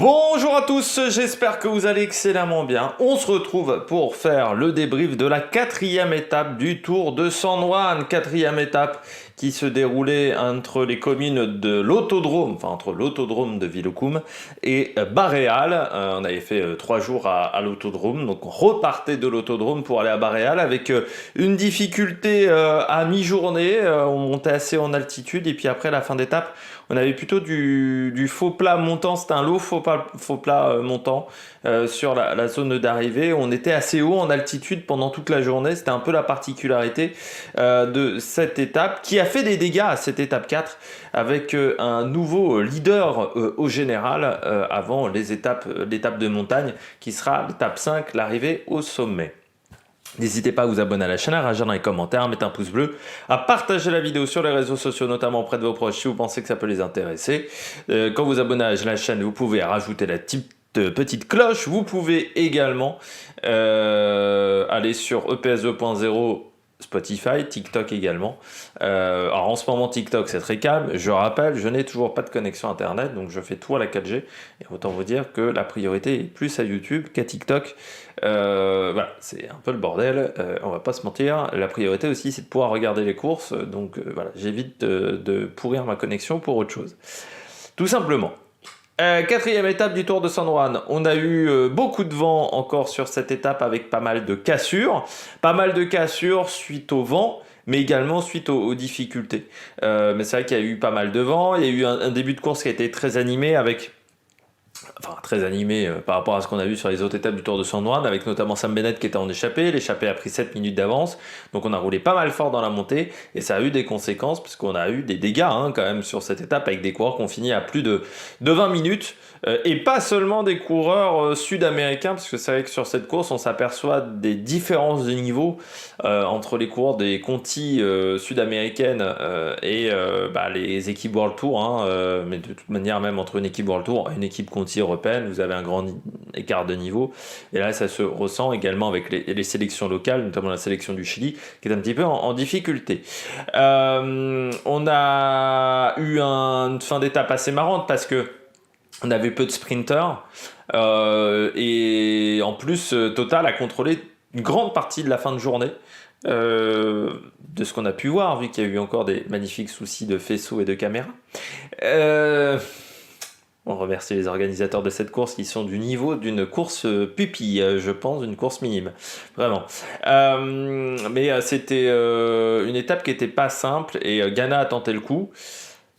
Bonjour à tous, j'espère que vous allez excellemment bien. On se retrouve pour faire le débrief de la quatrième étape du Tour de San Juan. Quatrième étape qui se déroulait entre les communes de l'Autodrome, enfin entre l'Autodrome de Willocum et Barréal. On avait fait 3 jours à l'Autodrome, donc on repartait de l'Autodrome pour aller à Barréal avec une difficulté à mi-journée. On montait assez en altitude et puis après la fin d'étape, on avait plutôt du faux plat montant, c'était un lot faux plat montant sur la zone d'arrivée. On était assez haut en altitude pendant toute la journée, c'était un peu la particularité de cette étape qui a fait des dégâts à cette étape 4 avec un nouveau leader au général avant l'étape de montagne qui sera l'étape 5, l'arrivée au sommet. N'hésitez pas à vous abonner à la chaîne, à réagir dans les commentaires, à mettre un pouce bleu, à partager la vidéo sur les réseaux sociaux, notamment auprès de vos proches si vous pensez que ça peut les intéresser. Quand vous abonnez à la chaîne, vous pouvez rajouter la petite cloche. Vous pouvez également aller sur EPS 2.0 Spotify, TikTok également. Alors en ce moment TikTok c'est très calme, je rappelle, je n'ai toujours pas de connexion internet, donc je fais tout à la 4G, et autant vous dire que la priorité est plus à YouTube qu'à TikTok. Voilà, c'est un peu le bordel, on va pas se mentir. La priorité aussi c'est de pouvoir regarder les courses, donc voilà, j'évite de pourrir ma connexion pour autre chose. Tout simplement. Quatrième étape du Tour de San Juan, on a eu beaucoup de vent encore sur cette étape avec pas mal de cassures suite au vent, mais également suite aux difficultés. Mais c'est vrai qu'il y a eu pas mal de vent, il y a eu un début de course qui a été très animé avec... Enfin, très animé par rapport à ce qu'on a vu sur les autres étapes du Tour de San Juan, avec notamment Sam Bennett qui était en échappée. L'échappée a pris 7 minutes d'avance, donc on a roulé pas mal fort dans la montée, et ça a eu des conséquences, puisqu'on a eu des dégâts quand même sur cette étape, avec des coureurs qui ont fini à plus de 20 minutes, et pas seulement des coureurs sud-américains, parce que c'est vrai que sur cette course, on s'aperçoit des différences de niveau entre les coureurs des Conti sud-américaines et les équipes World Tour, mais de toute manière, même entre une équipe World Tour et une équipe Conti européenne, vous avez un grand écart de niveau, et là ça se ressent également avec les sélections locales, notamment la sélection du Chili qui est un petit peu en difficulté. On a eu une fin d'étape assez marrante parce que on avait peu de sprinters et en plus Total a contrôlé une grande partie de la fin de journée. De ce qu'on a pu voir, vu qu'il y a eu encore des magnifiques soucis de faisceaux et de caméras. On remercie les organisateurs de cette course qui sont du niveau d'une course pupille, je pense, d'une course minime. Vraiment. Mais c'était une étape qui n'était pas simple et Ghana a tenté le coup.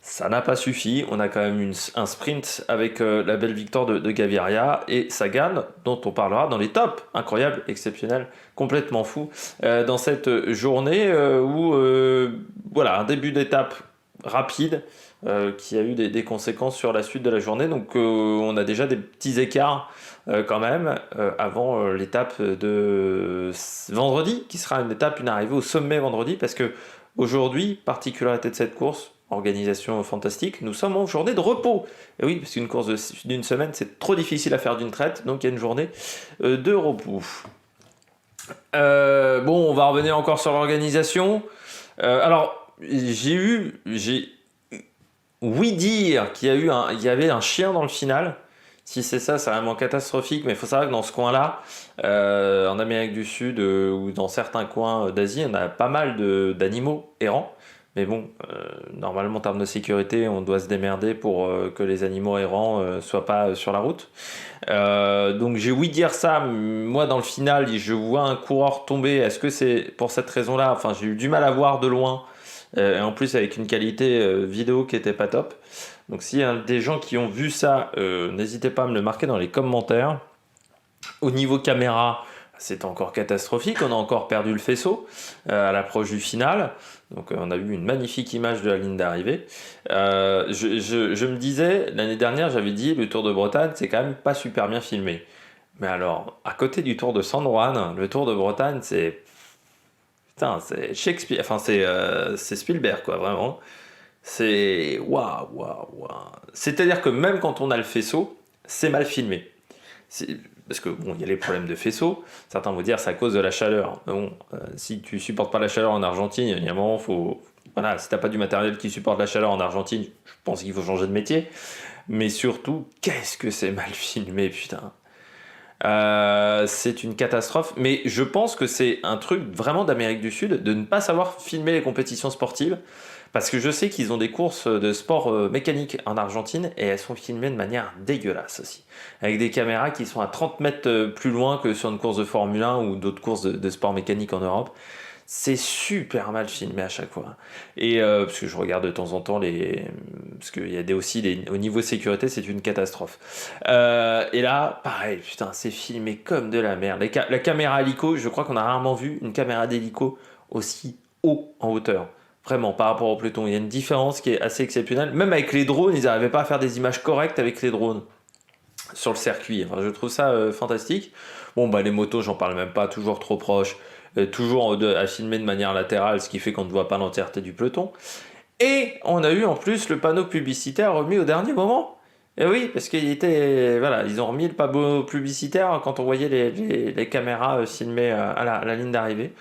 Ça n'a pas suffi. On a quand même un sprint avec la belle victoire de Gaviria et Sagan, dont on parlera dans les tops. Incroyable, exceptionnel, complètement fou. Dans cette journée où, voilà, un début d'étape rapide, qui a eu des conséquences sur la suite de la journée. Donc on a déjà des petits écarts quand même avant l'étape de vendredi, qui sera une arrivée au sommet vendredi, parce que aujourd'hui, particularité de cette course, organisation fantastique, nous sommes en journée de repos. Et oui, parce qu'une course d'une semaine, c'est trop difficile à faire d'une traite, donc il y a une journée de repos. Bon, on va revenir encore sur l'organisation. Alors, j'ai oui dire qu'il y avait un chien dans le final. Si c'est ça, c'est vraiment catastrophique. Mais il faut savoir que dans ce coin-là, en Amérique du Sud ou dans certains coins d'Asie, on a pas mal d'animaux errants. Mais bon, normalement en termes de sécurité, on doit se démerder pour que les animaux errants soient pas sur la route. Donc j'ai ouï dire ça. Moi, dans le final, je vois un coureur tomber. Est-ce que c'est pour cette raison-là? Enfin, j'ai eu du mal à voir de loin. Et en plus avec une qualité vidéo qui était pas top. Donc s'il y a des gens qui ont vu ça, n'hésitez pas à me le marquer dans les commentaires. Au niveau caméra, c'est encore catastrophique, on a encore perdu le faisceau à l'approche du final. Donc on a eu une magnifique image de la ligne d'arrivée. Je me disais, l'année dernière j'avais dit le Tour de Bretagne c'est quand même pas super bien filmé. Mais alors, à côté du Tour de San Juan, le Tour de Bretagne c'est... Putain, c'est Shakespeare, enfin c'est Spielberg quoi, vraiment. C'est waouh. C'est-à-dire que même quand on a le faisceau, c'est mal filmé. Parce que bon, il y a les problèmes de faisceau. Certains vont dire c'est à cause de la chaleur. Mais bon, si tu supportes pas la chaleur en Argentine, il y a un moment voilà, si t'as pas du matériel qui supporte la chaleur en Argentine, je pense qu'il faut changer de métier. Mais surtout, qu'est-ce que c'est mal filmé, putain. C'est une catastrophe, mais je pense que c'est un truc vraiment d'Amérique du Sud de ne pas savoir filmer les compétitions sportives, parce que je sais qu'ils ont des courses de sport mécanique en Argentine et elles sont filmées de manière dégueulasse aussi, avec des caméras qui sont à 30 mètres plus loin que sur une course de Formule 1 ou d'autres courses de sport mécanique en Europe. C'est super mal filmé à chaque fois. Et parce que je regarde de temps en temps parce qu'il y a aussi au niveau sécurité, c'est une catastrophe. Et là, pareil, putain, c'est filmé comme de la merde. La caméra hélico, je crois qu'on a rarement vu une caméra d'hélico aussi haut en hauteur. Vraiment, par rapport au peloton. Il y a une différence qui est assez exceptionnelle. Même avec les drones, ils n'arrivaient pas à faire des images correctes avec les drones sur le circuit. Enfin, je trouve ça fantastique. Bon, bah les motos, j'en parle même pas, toujours trop proches. Toujours à filmer de manière latérale, ce qui fait qu'on ne voit pas l'entièreté du peloton. Et on a eu en plus le panneau publicitaire remis au dernier moment. Et oui, parce voilà, ils ont remis le panneau publicitaire quand on voyait les caméras filmées à la ligne d'arrivée.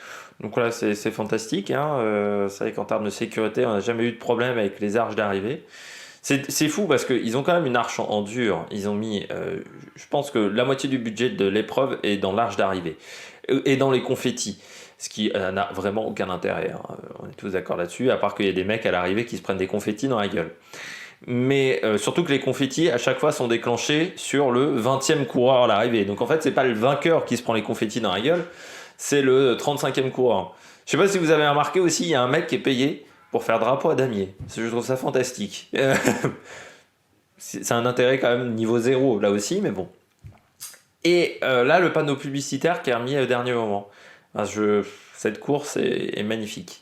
Donc là, c'est fantastique. Hein. C'est vrai qu'en termes de sécurité, on n'a jamais eu de problème avec les arches d'arrivée. C'est fou parce qu'ils ont quand même une arche en dur. Ils ont mis, je pense que la moitié du budget de l'épreuve est dans l'arche d'arrivée et dans les confettis. Ce qui n'a vraiment aucun intérêt. Hein. On est tous d'accord là-dessus, à part qu'il y a des mecs à l'arrivée qui se prennent des confettis dans la gueule. Mais surtout que les confettis, à chaque fois, sont déclenchés sur le 20e coureur à l'arrivée. Donc en fait, c'est pas le vainqueur qui se prend les confettis dans la gueule, c'est le 35e coureur. Je sais pas si vous avez remarqué aussi, il y a un mec qui est payé pour faire drapeau à damier. Je trouve ça fantastique. C'est un intérêt quand même niveau zéro, là aussi, mais bon. Et là, le panneau publicitaire qui est remis au dernier moment. Cette course est magnifique.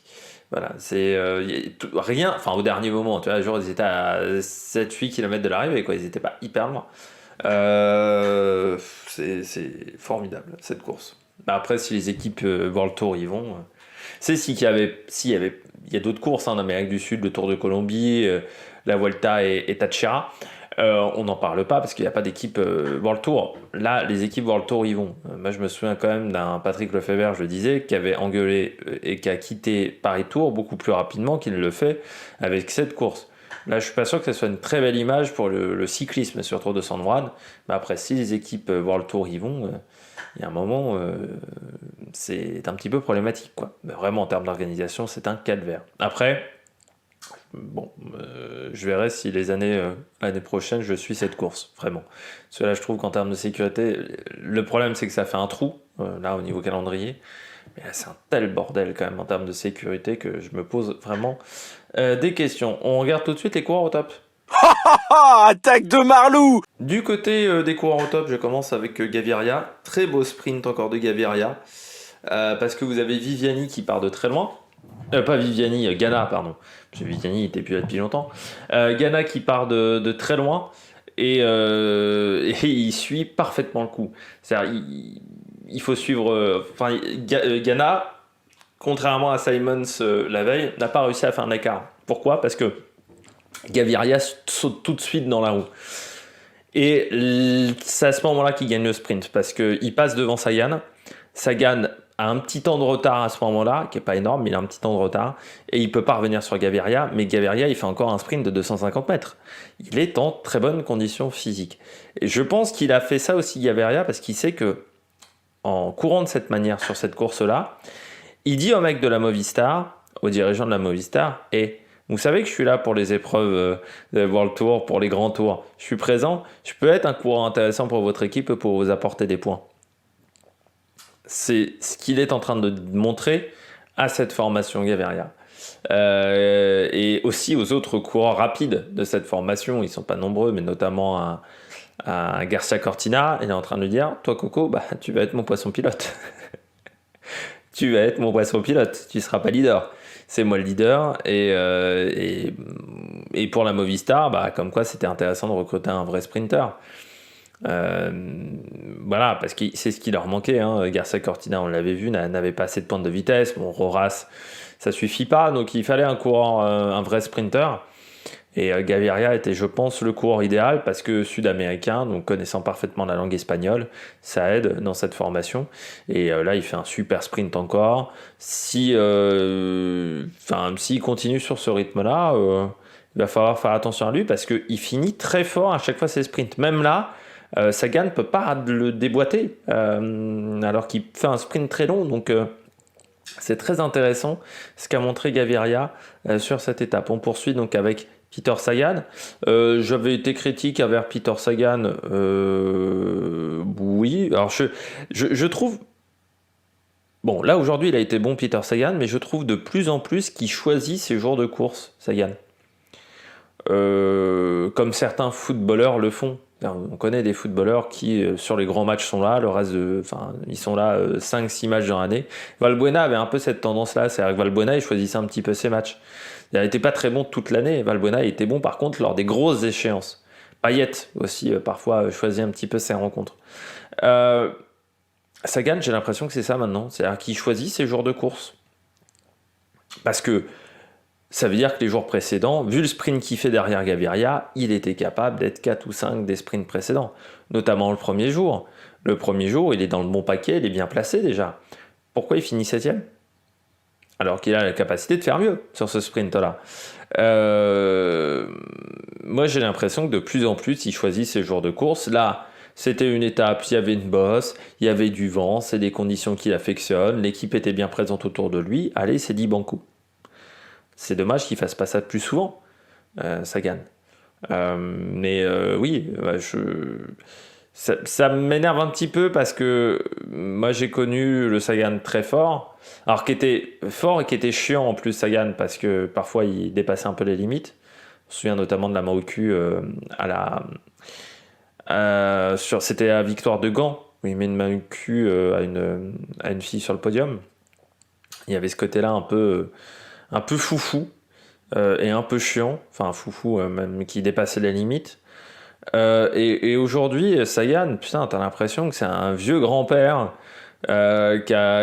Voilà, c'est rien, enfin au dernier moment, tu vois, genre ils étaient à 7-8 km de l'arrivée, quoi, ils étaient pas hyper loin. C'est formidable cette course. Après, si les équipes World Tour y vont, c'est s'il y a d'autres courses en Amérique du Sud, le Tour de Colombie, la Vuelta et Tachira. On n'en parle pas parce qu'il n'y a pas d'équipe World Tour. Là, les équipes World Tour y vont. Moi, je me souviens quand même d'un Patrick Lefebvre, je le disais, qui avait engueulé et qui a quitté Paris Tour beaucoup plus rapidement qu'il ne le fait avec cette course. Là, je suis pas sûr que ce soit une très belle image pour le cyclisme sur Tour de San Juan. Mais après, si les équipes World Tour y vont, il y a un moment, c'est un petit peu problématique, quoi. Mais vraiment, en termes d'organisation, c'est un calvaire. Après, bon, je verrai si l'année prochaine, je suis cette course, vraiment. Parce que là, je trouve qu'en termes de sécurité, le problème, c'est que ça fait un trou, là, au niveau calendrier. Mais là, c'est un tel bordel, quand même, en termes de sécurité, que je me pose vraiment des questions. On regarde tout de suite les coureurs au top. Attaque de Marlou! Du côté des coureurs au top, je commence avec Gaviria. Très beau sprint encore de Gaviria. Parce que vous avez Viviani qui part de très loin. Pas Viviani, Ganna, pardon. Parce que Viviani, il était plus là depuis longtemps. Ganna qui part de très loin et il suit parfaitement le coup. C'est-à-dire, il faut suivre. Ganna, contrairement à Simons la veille, n'a pas réussi à faire un écart. Pourquoi ? Parce que Gaviria saute tout de suite dans la roue. Et c'est à ce moment-là qu'il gagne le sprint parce qu'il passe devant Sagan. Sagan a un petit temps de retard à ce moment-là, qui n'est pas énorme, mais il a un petit temps de retard, et il ne peut pas revenir sur Gaviria, mais Gaviria, il fait encore un sprint de 250 mètres. Il est en très bonne condition physique. Et je pense qu'il a fait ça aussi, Gaviria, parce qu'il sait que, en courant de cette manière sur cette course-là, il dit au mec de la Movistar, aux dirigeants de la Movistar, et vous savez que je suis là pour les épreuves de World Tour, pour les grands tours. Je suis présent, je peux être un coureur intéressant pour votre équipe pour vous apporter des points. C'est ce qu'il est en train de montrer à cette formation Gaviria. Et aussi aux autres coureurs rapides de cette formation, ils ne sont pas nombreux, mais notamment à Garcia Cortina, il est en train de dire, toi Coco, tu vas être mon poisson pilote. Tu vas être mon poisson pilote, tu ne seras pas leader. C'est moi le leader, et pour la Movistar, comme quoi c'était intéressant de recruter un vrai sprinter. Voilà, parce que c'est ce qui leur manquait. Garcia Cortina, on l'avait vu, n'avait pas assez de pointes de vitesse. Bon, Roras, ça suffit pas, donc il fallait un coureur, un vrai sprinter. Et Gaviria était, je pense, le coureur idéal parce que sud-américain, donc connaissant parfaitement la langue espagnole, ça aide dans cette formation. Et là, il fait un super sprint encore. S'il continue sur ce rythme-là, il va falloir faire attention à lui parce qu'il finit très fort à chaque fois ses sprints. Même là, Sagan ne peut pas le déboîter alors qu'il fait un sprint très long. Donc c'est très intéressant ce qu'a montré Gaviria sur cette étape. On poursuit donc avec Peter Sagan. J'avais été critique envers Peter Sagan. Oui, alors je trouve... Bon, là aujourd'hui il a été bon Peter Sagan, mais je trouve de plus en plus qu'il choisit ses jours de course, Sagan. Comme certains footballeurs le font. On connaît des footballeurs qui, sur les grands matchs, sont là, ils sont là 5-6 matchs dans l'année. Valbuena avait un peu cette tendance-là, c'est-à-dire que Valbuena, il choisissait un petit peu ses matchs. Il n'était pas très bon toute l'année, Valbuena était bon par contre lors des grosses échéances. Payet aussi, parfois, choisit un petit peu ses rencontres. Sagan, j'ai l'impression que c'est ça maintenant, c'est-à-dire qu'il choisit ses jours de course. Parce que ça veut dire que les jours précédents, vu le sprint qu'il fait derrière Gaviria, il était capable d'être 4 ou 5 des sprints précédents, notamment le premier jour. Le premier jour, il est dans le bon paquet, il est bien placé déjà. Pourquoi il finit 7ème ? Alors qu'il a la capacité de faire mieux sur ce sprint-là. Moi, j'ai l'impression que de plus en plus, il choisit ses jours de course. Là, c'était une étape, il y avait une bosse, il y avait du vent, c'est des conditions qu'il affectionne, l'équipe était bien présente autour de lui. Allez, c'est dit banco. C'est dommage qu'il fasse pas ça plus souvent, Sagan. Oui, ça m'énerve un petit peu parce que moi j'ai connu le Sagan très fort, alors qui était fort et qui était chiant en plus Sagan parce que parfois il dépassait un peu les limites. Je me souviens notamment de la main au cul c'était la victoire de Gand où il met une main au cul à une fille sur le podium. Il y avait ce côté-là un peu foufou et un peu chiant, enfin foufou même qui dépassait les limites. Et aujourd'hui, Sagan, putain, t'as l'impression que c'est un vieux grand-père t'as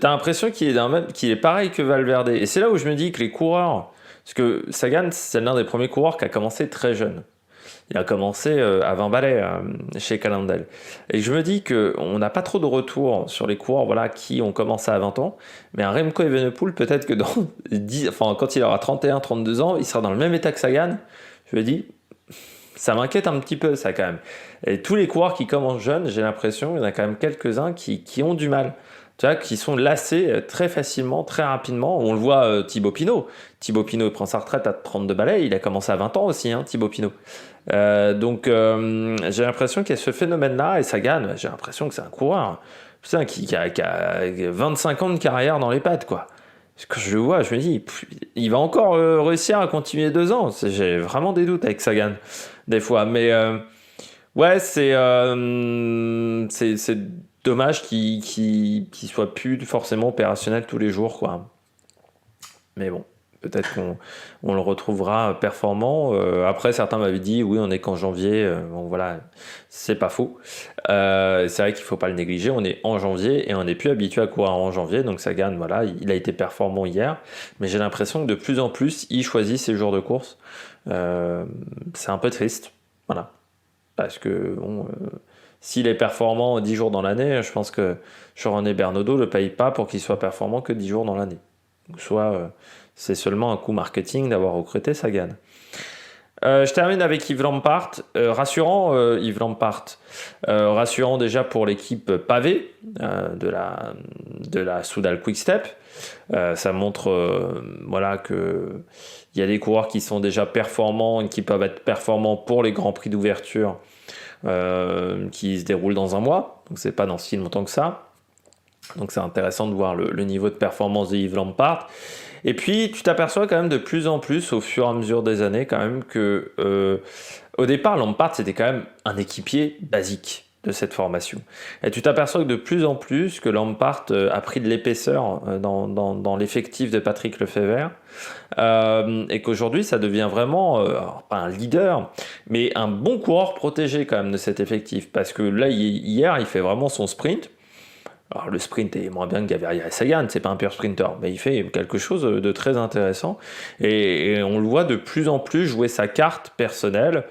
l'impression qu'il est pareil que Valverde. Et c'est là où je me dis que les coureurs, parce que Sagan, c'est l'un des premiers coureurs qui a commencé très jeune. Il a commencé à 20 balais chez Cannondale. Et je me dis qu'on n'a pas trop de retour sur les coureurs voilà, qui ont commencé à 20 ans. Mais un Remco Evenepoel, peut-être que quand il aura 31, 32 ans, il sera dans le même état que Sagan. Je me dis, ça m'inquiète un petit peu ça quand même. Et tous les coureurs qui commencent jeunes, j'ai l'impression qu'il y en a quand même quelques-uns qui ont du mal. Tu vois, qui sont lassés très facilement, très rapidement. On le voit Thibaut Pinot. Thibaut Pinot prend sa retraite à 32 balais. Il a commencé à 20 ans aussi, Thibaut Pinot. Donc j'ai l'impression qu'il y a ce phénomène-là et Sagan, j'ai l'impression que c'est un coureur putain, qui a 25 ans de carrière dans les pattes, quoi. Quand je le vois, je me dis, il va encore réussir à continuer 2 ans. J'ai vraiment des doutes avec Sagan, des fois. Mais ouais, c'est dommage qu'il soit plus forcément opérationnel tous les jours, quoi. Mais bon, peut-être qu'on le retrouvera performant. Après, certains m'avaient dit, oui, on est qu'en janvier. Bon, voilà, c'est pas faux. C'est vrai qu'il faut pas le négliger. On est en janvier et on n'est plus habitué à courir en janvier. Donc Sagan, voilà, il a été performant hier. Mais j'ai l'impression que de plus en plus, il choisit ses jours de course. C'est un peu triste. Voilà. Parce que, bon... s'il est performant 10 jours dans l'année, je pense que Jean-René Bernaudot ne le paye pas pour qu'il soit performant que 10 jours dans l'année. Soit c'est seulement un coup marketing d'avoir recruté Sagan. Je termine avec Yves Lampaert. Rassurant, Yves Lampaert. Rassurant déjà pour l'équipe pavée de la Soudal Quick-Step. Ça montre voilà, qu'il y a des coureurs qui sont déjà performants et qui peuvent être performants pour les grands prix d'ouverture qui se déroulent dans un mois. Donc c'est pas dans si longtemps que ça. Donc c'est intéressant de voir le niveau de performance de Yves Lampaert. Et puis tu t'aperçois quand même de plus en plus au fur et à mesure des années quand même que au départ Lampaert c'était quand même un équipier basique de cette formation. Et tu t'aperçois que de plus en plus que Lampaert a pris de l'épaisseur dans l'effectif de Patrick Lefebvre et qu'aujourd'hui ça devient vraiment pas un leader mais un bon coureur protégé quand même de cet effectif parce que là hier il fait vraiment son sprint. Alors le sprint est moins bien que Gaviria et Sagan, c'est pas un pur sprinter, mais il fait quelque chose de très intéressant et on le voit de plus en plus jouer sa carte personnelle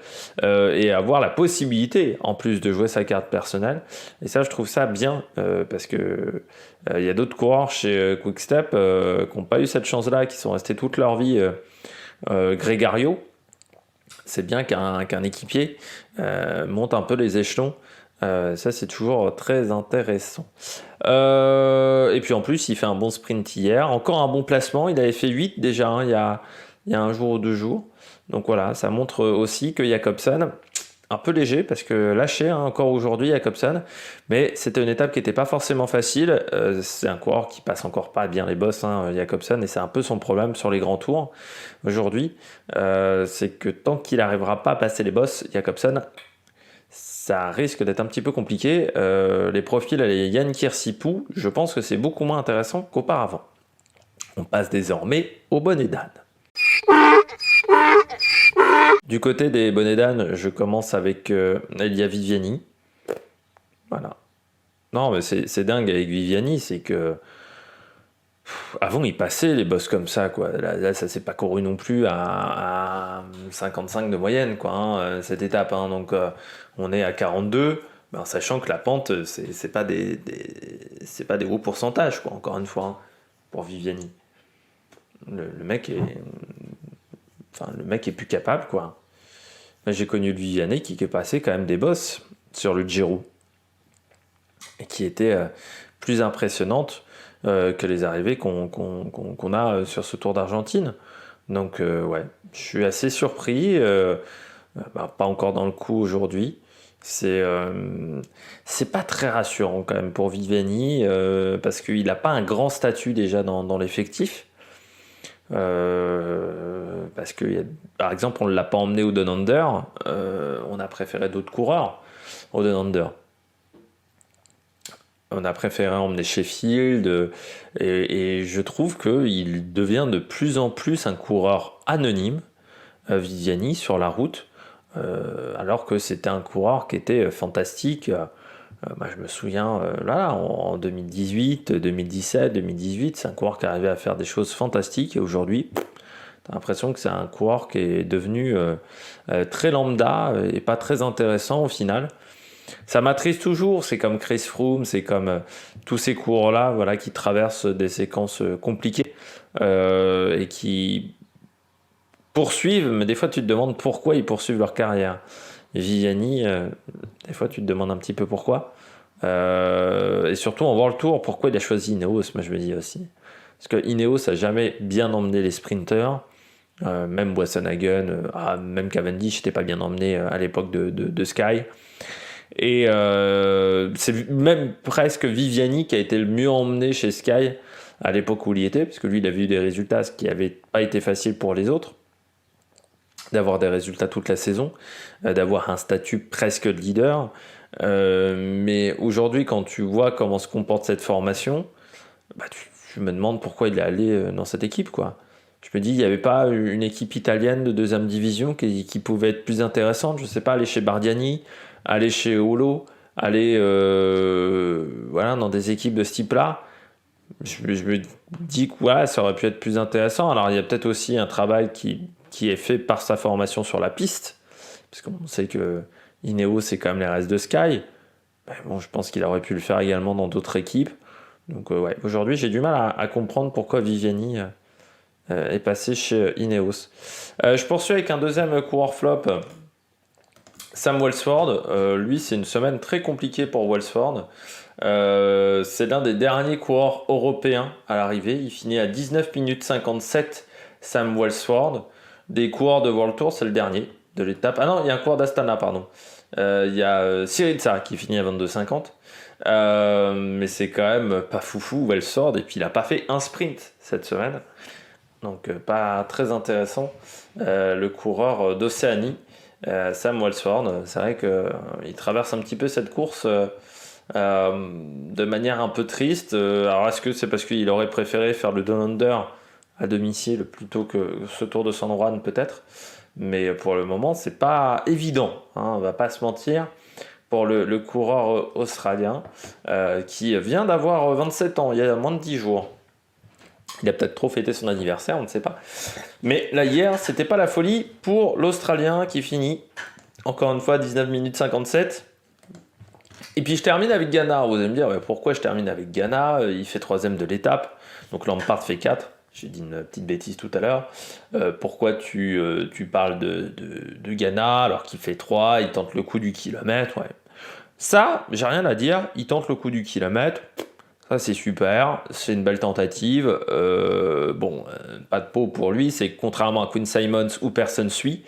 et avoir la possibilité en plus de jouer sa carte personnelle. Et ça je trouve ça bien parce que y a d'autres coureurs chez Quick-Step qui n'ont pas eu cette chance-là, qui sont restés toute leur vie Gregario. C'est bien qu'un équipier monte un peu les échelons. Ça, c'est toujours très intéressant. Et puis en plus, il fait un bon sprint hier. Encore un bon placement. Il avait fait 8 déjà il y a un jour ou 2 jours. Donc voilà, ça montre aussi que Jakobsen, un peu léger parce que lâché encore aujourd'hui Jakobsen, mais c'était une étape qui n'était pas forcément facile. C'est un coureur qui passe encore pas bien les bosses, Jakobsen, et c'est un peu son problème sur les grands tours aujourd'hui. C'est que tant qu'il n'arrivera pas à passer les bosses, Jakobsen, ça risque d'être un petit peu compliqué. Les profils, les Yann Kirsipou, je pense que c'est beaucoup moins intéressant qu'auparavant. On passe désormais au bonnet d'âne. Du côté des bonnets d'âne, je commence avec Elia Viviani. Voilà. Non, mais c'est dingue avec Viviani, c'est que avant il passait les bosses comme ça, quoi. Là ça s'est pas couru non plus à 55 de moyenne, quoi, cette étape. Donc on est à 42, en sachant que la pente, c'est pas des hauts pourcentages, quoi. Encore une fois, pour Viviani. Le mec est plus capable, quoi. J'ai connu le Viviani qui est passé quand même des bosses sur le Giro et qui était plus impressionnante que les arrivées qu'on a sur ce Tour d'Argentine. Donc ouais, je suis assez surpris. Pas encore dans le coup aujourd'hui. C'est pas très rassurant quand même pour Viviani parce qu'il n'a pas un grand statut déjà dans l'effectif. Parce que par exemple on ne l'a pas emmené au Down Under, on a préféré d'autres coureurs au Down Under, on a préféré emmener Sheffield, et je trouve qu'il devient de plus en plus un coureur anonyme, Viviani, sur la route, alors que c'était un coureur qui était fantastique. Je me souviens, en 2018, 2017, 2018, c'est un coureur qui arrivait à faire des choses fantastiques, et aujourd'hui, t'as l'impression que c'est un coureur qui est devenu très lambda et pas très intéressant au final. Ça m'attriste toujours, c'est comme Chris Froome, c'est comme tous ces coureurs-là, voilà, qui traversent des séquences compliquées et qui poursuivent, mais des fois tu te demandes pourquoi ils poursuivent leur carrière. Et Viviani, des fois tu te demandes un petit peu pourquoi. Et surtout en World Tour, pourquoi il a choisi Ineos, moi je me dis aussi. Parce que Ineos a jamais bien emmené les sprinters, même Boasson-Hagen, même Cavendish n'était pas bien emmené à l'époque de Sky. Et c'est même presque Viviani qui a été le mieux emmené chez Sky à l'époque où il y était, parce que lui il avait eu des résultats, ce qui n'avait pas été facile pour les autres, d'avoir des résultats toute la saison, d'avoir un statut presque de leader. Mais aujourd'hui, quand tu vois comment se comporte cette formation, tu me demandes pourquoi il est allé dans cette équipe, quoi. Je me dis, il n'y avait pas une équipe italienne de deuxième division qui pouvait être plus intéressante. Je ne sais pas, aller chez Bardiani, aller chez Holo, aller dans des équipes de ce type-là. Je me dis que voilà, ça aurait pu être plus intéressant. Alors, il y a peut-être aussi un travail qui est fait par sa formation sur la piste, parce qu'on sait que Ineos, c'est quand même les restes de Sky. Je pense qu'il aurait pu le faire également dans d'autres équipes. Donc aujourd'hui, j'ai du mal à comprendre pourquoi Viviani est passé chez Ineos. Je poursuis avec un deuxième coureur flop, Sam Welsford. Lui, c'est une semaine très compliquée pour Welsford. C'est l'un des derniers coureurs européens à l'arrivée. Il finit à 19 minutes 57, Sam Welsford. Des coureurs de World Tour, c'est le dernier de l'étape. Ah non, il y a un coureur d'Astana, pardon. Il y a Syriza qui finit à 22,50. Mais c'est quand même pas foufou Welsford, et puis il n'a pas fait un sprint cette semaine, donc pas très intéressant. Le coureur d'Océanie, Sam Welsford, c'est vrai qu'il traverse un petit peu cette course de manière un peu triste. Alors est-ce que c'est parce qu'il aurait préféré faire le Down Under à domicile plutôt que ce Tour de San Juan, peut-être, mais pour le moment c'est pas évident, on va pas se mentir, pour le coureur australien qui vient d'avoir 27 ans, il y a moins de 10 jours. Il a peut-être trop fêté son anniversaire, on ne sait pas. Mais là, hier, c'était pas la folie pour l'Australien qui finit, encore une fois, 19 minutes 57. Et puis je termine avec Ghana. Vous allez me dire, pourquoi je termine avec Ghana ? Il fait 3ème de l'étape, donc Lampard fait 4. j'ai dit une petite bêtise tout à l'heure. Pourquoi tu parles de Ghana alors qu'il fait 3, il tente le coup du kilomètre, ouais. Ça, j'ai rien à dire, il tente le coup du kilomètre. Ça, c'est super, c'est une belle tentative. Pas de peau pour lui, c'est que contrairement à Quinn Simons où personne suit,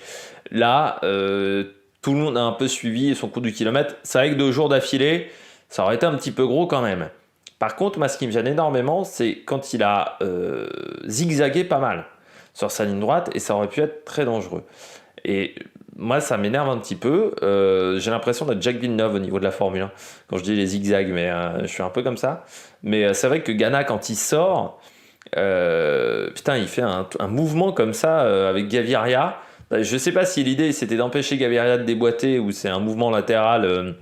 là, tout le monde a un peu suivi son coup du kilomètre. C'est vrai que 2 jours d'affilée, ça aurait été un petit peu gros quand même. Par contre, moi, ce qui me gêne énormément, c'est quand il a zigzagué pas mal sur sa ligne droite, et ça aurait pu être très dangereux. Et moi, ça m'énerve un petit peu. J'ai l'impression d'être Jacques Villeneuve au niveau de la Formule 1, quand je dis les zigzags, mais je suis un peu comme ça. Mais c'est vrai que Ghana, quand il sort, il fait un mouvement comme ça avec Gaviria. Je sais pas si l'idée c'était d'empêcher Gaviria de déboîter ou c'est un mouvement latéral.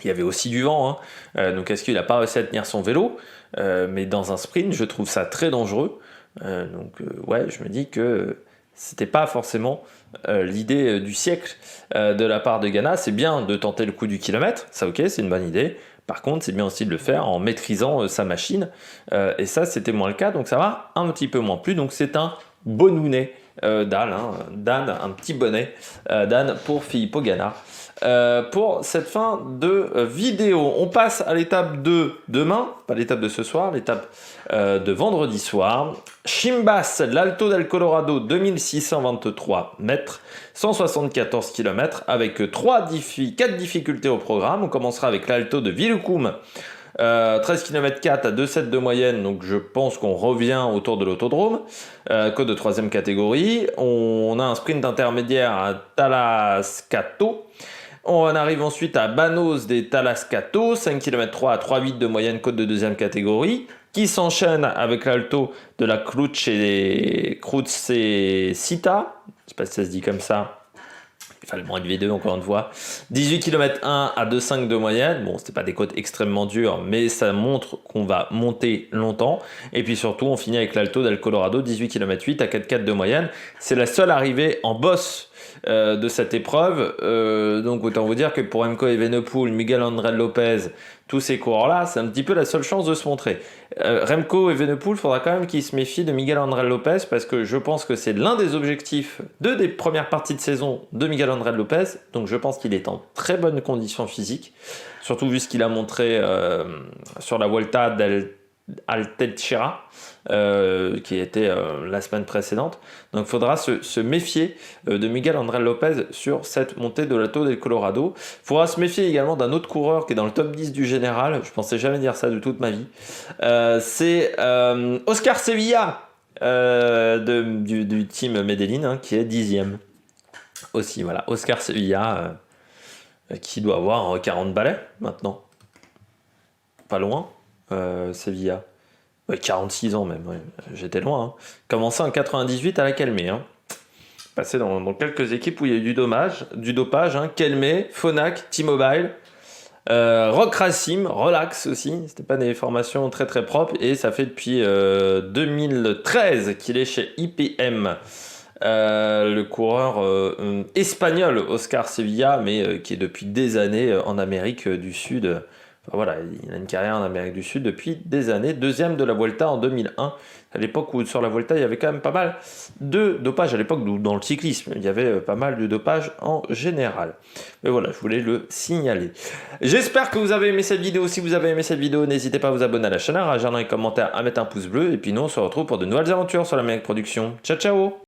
Il y avait aussi du vent, hein. Donc est-ce qu'il n'a pas réussi à tenir son vélo? Mais dans un sprint, je trouve ça très dangereux. Je me dis que c'était pas forcément l'idée du siècle de la part de Ghana. C'est bien de tenter le coup du kilomètre, ça ok, c'est une bonne idée. Par contre, c'est bien aussi de le faire en maîtrisant sa machine. Et ça, c'était moins le cas, donc ça va un petit peu moins plu. Donc c'est un bonounet Dan, un petit bonnet Dan pour Filippo Ganna. Pour cette fin de vidéo, on passe à l'étape de demain, pas l'étape de ce soir, l'étape de vendredi soir. Chimbas, l'Alto del Colorado, 2623 mètres, 174 km, avec 4 difficultés au programme. On commencera avec l'Alto de Vilucum, 13 km 4 à 2,7 de moyenne, donc je pense qu'on revient autour de l'autodrome, côte de 3e catégorie. On a un sprint intermédiaire à Talascato. On arrive ensuite à Banos des Talascato, 5 km 3 à 3,8 de moyenne, côte de 2e catégorie, qui s'enchaîne avec l'Alto de la Crucecita, je sais pas si ça se dit comme ça, il fallait moins de V2 encore une fois, 18 km 1 à 2,5 de moyenne. Bon, c'était pas des côtes extrêmement dures, mais ça montre qu'on va monter longtemps. Et puis surtout, on finit avec l'Alto del Colorado, 18 km 8 à 4,4 de moyenne. C'est la seule arrivée en bosse de cette épreuve. Donc autant vous dire que pour Remco Evenepoel, Miguel André Lopez, tous ces coureurs-là, c'est un petit peu la seule chance de se montrer. Remco Evenepoel, il faudra quand même qu'il se méfie de Miguel André Lopez, parce que je pense que c'est l'un des objectifs des premières parties de saison de Miguel André Lopez. Donc je pense qu'il est en très bonne condition physique, surtout vu ce qu'il a montré sur la Volta d'Altechera, qui était la semaine précédente. Donc il faudra se méfier de Miguel André Lopez sur cette montée de l'Alto del Colorado. Il faudra se méfier également d'un autre coureur qui est dans le top 10 du général. Je pensais jamais dire ça de toute ma vie. C'est Oscar Sevilla du team Medellin, qui est 10e aussi. Voilà, Oscar Sevilla qui doit avoir 40 balais maintenant. Pas loin. Sevilla. Ouais, 46 ans même, ouais. J'étais loin. Hein. Commencé en 98 à la Calmé. Hein. Passé dans quelques équipes où il y a eu du dopage. Hein. Calmé, Phonak, T-Mobile, Rock Racing, Relax aussi. C'était pas des formations très très propres. Et ça fait depuis 2013 qu'il est chez IPM. Le coureur espagnol Oscar Sevilla, mais qui est depuis des années en Amérique du Sud. Voilà, il a une carrière en Amérique du Sud depuis des années. 2e de la Vuelta en 2001. À l'époque où sur la Vuelta, il y avait quand même pas mal de dopage. À l'époque où dans le cyclisme, il y avait pas mal de dopage en général. Mais voilà, je voulais le signaler. J'espère que vous avez aimé cette vidéo. Si vous avez aimé cette vidéo, n'hésitez pas à vous abonner à la chaîne, à réagir dans les commentaires, à mettre un pouce bleu. Et puis nous, on se retrouve pour de nouvelles aventures sur l'Amérique Production. Ciao, ciao!